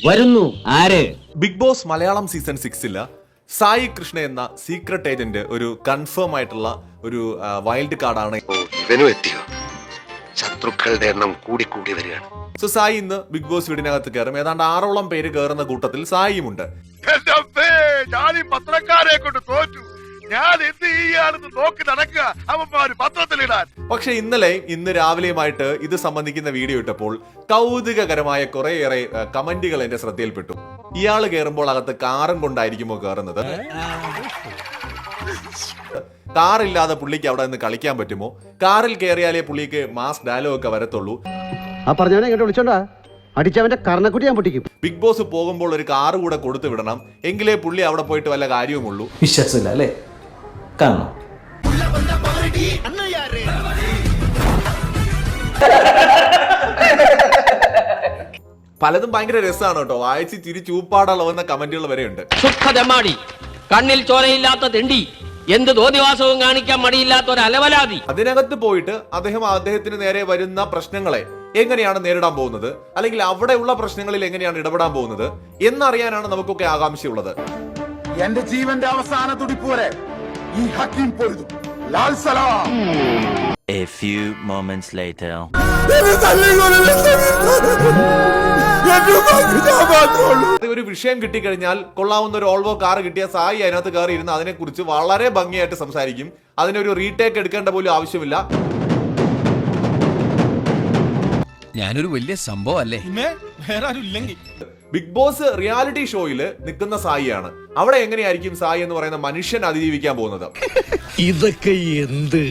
വരുന്നു ആര്? Bigg Boss Malayalam season 6 Sai Krishna എന്ന സീക്രട്ട് ഏജന്റ് ഒരു കൺഫേം ആയിട്ടുള്ള ഒരു വൈൽഡ് കാർഡാണ്. ശത്രുക്കളുടെ എണ്ണം കൂടി കൂടി വരികയാണ്. സോ സായി ഇന്ന് ബിഗ് ബോസ് വീടിനകത്ത് കയറും. ഏതാണ്ട് 6ഓളം പേര് കയറുന്ന കൂട്ടത്തിൽ സായിയുമുണ്ട്. പത്രക്കാരെ കൊണ്ട് തോറ്റു, ഞാൻ എന്ത് ചെയ്യാണെന്ന് നോക്കി നടക്കുക അവന്മാര് പത്രത്തിലിടാൻ. പക്ഷെ ഇന്ന് രാവിലെയുമായിട്ട് ഇത് സംബന്ധിക്കുന്ന വീഡിയോ ഇട്ടപ്പോൾ കൗതുകകരമായ കുറേയേറെ കമന്റുകൾ എന്റെ ശ്രദ്ധയിൽപ്പെട്ടു. ഇയാള് കയറുമ്പോൾ അകത്ത് കാറും കൊണ്ടായിരിക്കുമോ കയറുന്നത്? കാറില്ലാതെ പുള്ളിക്ക് അവിടെ നിന്ന് കളിക്കാൻ പറ്റുമോ? കാറിൽ കയറിയാലേ പുള്ളിക്ക് മാസ് ഡയലോഗ് ഒക്കെ വരത്തുള്ളൂ. ബിഗ് ബോസ് പോകുമ്പോൾ ഒരു കാറ് കൂടെ കൊടുത്തു വിടണം, എങ്കിലേ പുള്ളി അവിടെ പോയിട്ട് വല്ല കാര്യവുമുള്ളൂ. വിശ്വാസമില്ല അല്ലേ? കാണണം. പലതും ഭയങ്കര രസമാണ് കേട്ടോ. വായിച്ച് ചിരി ചൂപ്പാടുള്ള കമന്റുകൾ വരെയുണ്ട്. സുഖതമാടി, കണ്ണിൽ ചോരയില്ലാത്ത തെണ്ടി, എന്ത് തോന്നിവാസവും കാണിക്കാൻ മടിയില്ലാത്ത ഒരു അലവലാതി. അതിനകത്ത് പോയിട്ട് അദ്ദേഹത്തിന് നേരെ വരുന്ന പ്രശ്നങ്ങളെ എങ്ങനെയാണ് നേരിടാൻ പോകുന്നത്, അല്ലെങ്കിൽ അവിടെയുള്ള പ്രശ്നങ്ങളിൽ എങ്ങനെയാണ് ഇടപെടാൻ പോകുന്നത് എന്നറിയാനാണ് നമുക്കൊക്കെ ആകാംക്ഷയുള്ളത്. എന്റെ ജീവന്റെ അവസാന തുടിപ്പോരെ ഈ ഹക്കീം പൊരുതു. ലാൽ സലാം. A few moments later. ഒരു വിഷയം കിട്ടിക്കഴിഞ്ഞാൽ കൊള്ളാവുന്ന ഒരു ഓൾവോ കാർ കിട്ടിയ സായി അതിനകത്ത് കയറി ഇരുന്ന് അതിനെക്കുറിച്ച് വളരെ ഭംഗിയായിട്ട് സംസാരിക്കും. അതിനൊരു റീടേക്ക് എടുക്കേണ്ട പോലും ആവശ്യമില്ല. ഞാനൊരു വലിയ സംഭവം അല്ലേ? ബിഗ് ബോസ് റിയാലിറ്റി ഷോയിൽ നിൽക്കുന്ന സായിയാണ്. അവിടെ എങ്ങനെയായിരിക്കും സായി എന്ന് പറയുന്ന മനുഷ്യൻ അതിജീവിക്കാൻ പോകുന്നത്? ഇതൊക്കെ എന്ത്?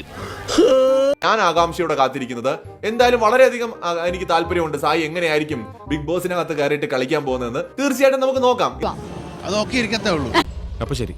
ഞാൻ ആകാംക്ഷയോടെ കാത്തിരിക്കുന്നത്. എന്തായാലും വളരെയധികം എനിക്ക് താല്പര്യമുണ്ട് സായി എങ്ങനെയായിരിക്കും ബിഗ് ബോസിനകത്ത് കയറിയിട്ട് കളിക്കാൻ പോകുന്നതെന്ന്. തീർച്ചയായിട്ടും നമുക്ക് നോക്കാം. അതൊക്കെ ഇരിക്കത്തേ ഉള്ളൂ. അപ്പൊ ശരി.